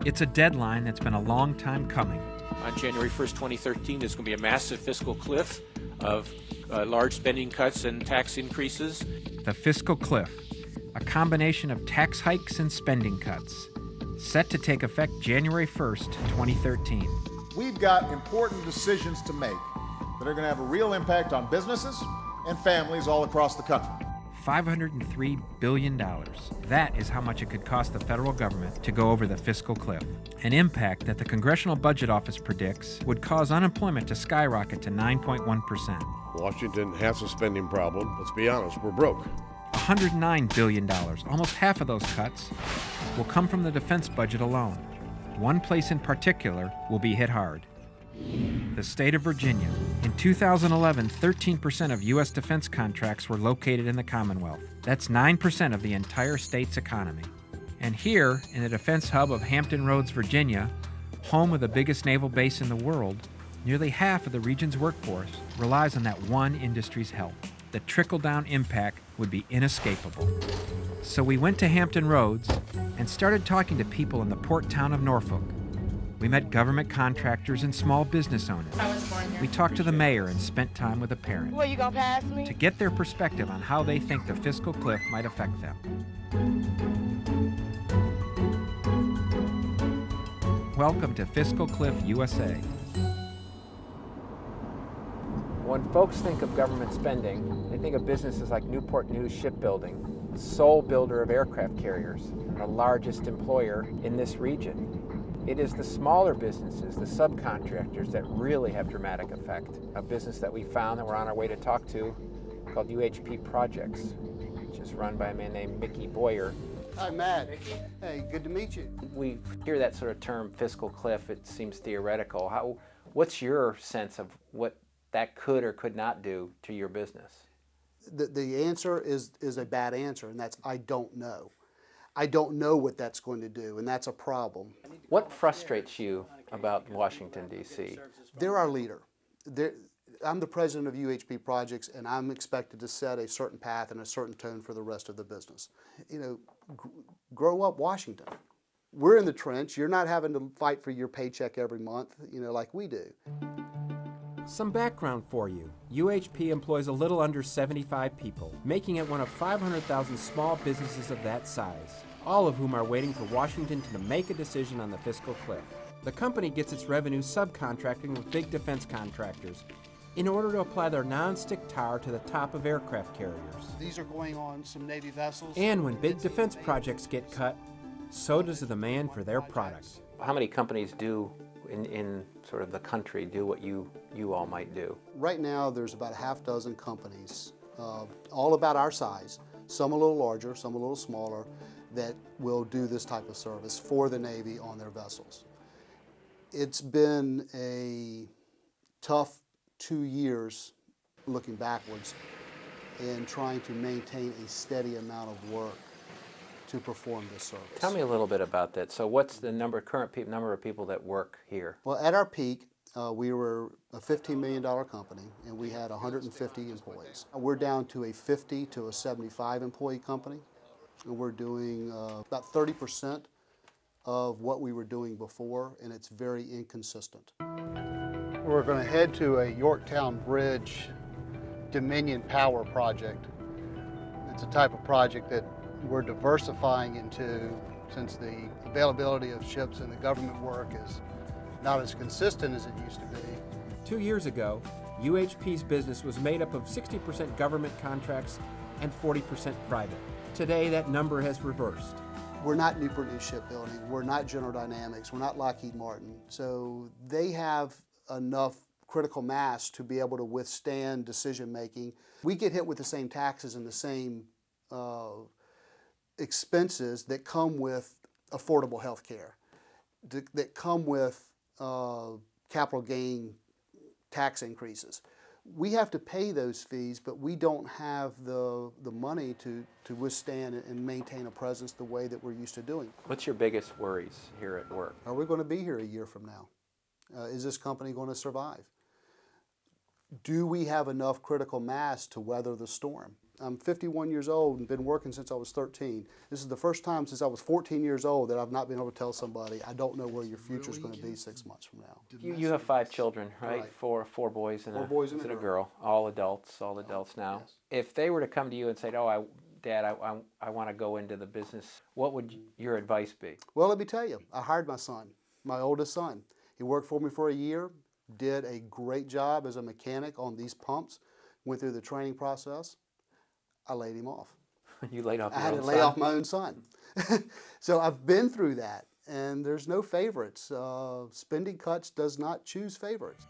It's a deadline that's been a long time coming. On January 1st, 2013, there's going to be a massive fiscal cliff of large spending cuts and tax increases. The Fiscal Cliff, a combination of tax hikes and spending cuts, set to take effect January 1st, 2013. We've got important decisions to make that are going to have a real impact on businesses and families all across the country. $503 billion. That is how much it could cost the federal government to go over the fiscal cliff. An impact that the Congressional Budget Office predicts would cause unemployment to skyrocket to 9.1%. Washington has a spending problem. Let's be honest, we're broke. $109 billion, almost half of those cuts, will come from the defense budget alone. One place in particular will be hit hard. The state of Virginia. In 2011, 13% of U.S. defense contracts were located in the Commonwealth. That's 9% of the entire state's economy. And here, in the defense hub of Hampton Roads, Virginia, home of the biggest naval base in the world, nearly half of the region's workforce relies on that one industry's help. The trickle-down impact would be inescapable. So we went to Hampton Roads and started talking to people in the port town of Norfolk. We met government contractors and small business owners. We talked to the mayor and spent time with a parent. Well, you gonna pass me? To get their perspective on how they think the fiscal cliff might affect them. Welcome to Fiscal Cliff, USA. When folks think of government spending, they think of businesses like Newport News Shipbuilding, sole builder of aircraft carriers, the largest employer in this region. It is the smaller businesses, the subcontractors, that really have dramatic effect. A business that we found that we're on our way to talk to called UHP Projects, which is run by a man named Mickey Boyer. Hi, Matt. Hey, good to meet you. We hear that sort of term, fiscal cliff. It seems theoretical. What's your sense of what that could or could not do to your business? The answer is a bad answer, and that's I don't know. I don't know what that's going to do, and that's a problem. What frustrates you about Washington, D.C.? They're our leader. I'm the president of UHP Projects, and I'm expected to set a certain path and a certain tone for the rest of the business. You know, grow up, Washington. We're in the trench. You're not having to fight for your paycheck every month, you know, like we do. Some background for you. UHP employs a little under 75 people, making it one of 500,000 small businesses of that size, all of whom are waiting for Washington to make a decision on the fiscal cliff. The company gets its revenue subcontracting with big defense contractors in order to apply their non-stick tar to the top of aircraft carriers. These are going on some Navy vessels. And when big defense projects get cut, so does the demand for their product. How many companies do in sort of the country do what you all might do? Right now there's about a half dozen companies, all about our size, some a little larger, some a little smaller, that will do this type of service for the Navy on their vessels. It's been a tough 2 years looking backwards and trying to maintain a steady amount of work to perform this service. Tell me a little bit about that. So what's the current number of people that work here? Well, at our peak, we were a $15 million company, and we had 150 employees. We're down to a 50 to a 75 employee company, and we're doing about 30% of what we were doing before, and it's very inconsistent. We're going to head to a Yorktown Bridge Dominion Power project. It's a type of project that we're diversifying into, since the availability of ships in the government work is not as consistent as it used to be. 2 years ago, UHP's business was made up of 60% government contracts and 40% private. Today, that number has reversed. We're not Newport News Shipbuilding, we're not General Dynamics, we're not Lockheed Martin, so they have enough critical mass to be able to withstand decision making. We get hit with the same taxes and the same expenses that come with affordable health care, that come with capital gain tax increases. We have to pay those fees, but we don't have the money to withstand and maintain a presence the way that we're used to doing. What's your biggest worries here at work? Are we going to be here a year from now? Is this company going to survive? Do we have enough critical mass to weather the storm? I'm 51 years old and been working since I was 13. This is the first time since I was 14 years old that I've not been able to tell somebody, I don't know where your future is going to be 6 months from now. You have 5 children, right? Right. Four boys and a a girl. All adults now. Yes. If they were to come to you and say, "Oh, Dad, I want to go into the business," what would your advice be? Well, let me tell you, I hired my son, my oldest son. He worked for me for a year, did a great job as a mechanic on these pumps, went through the training process. I laid him off. You laid off your I had own to lay son? off my own son. So I've been through that, and there's no favorites. Spending cuts does not choose favorites.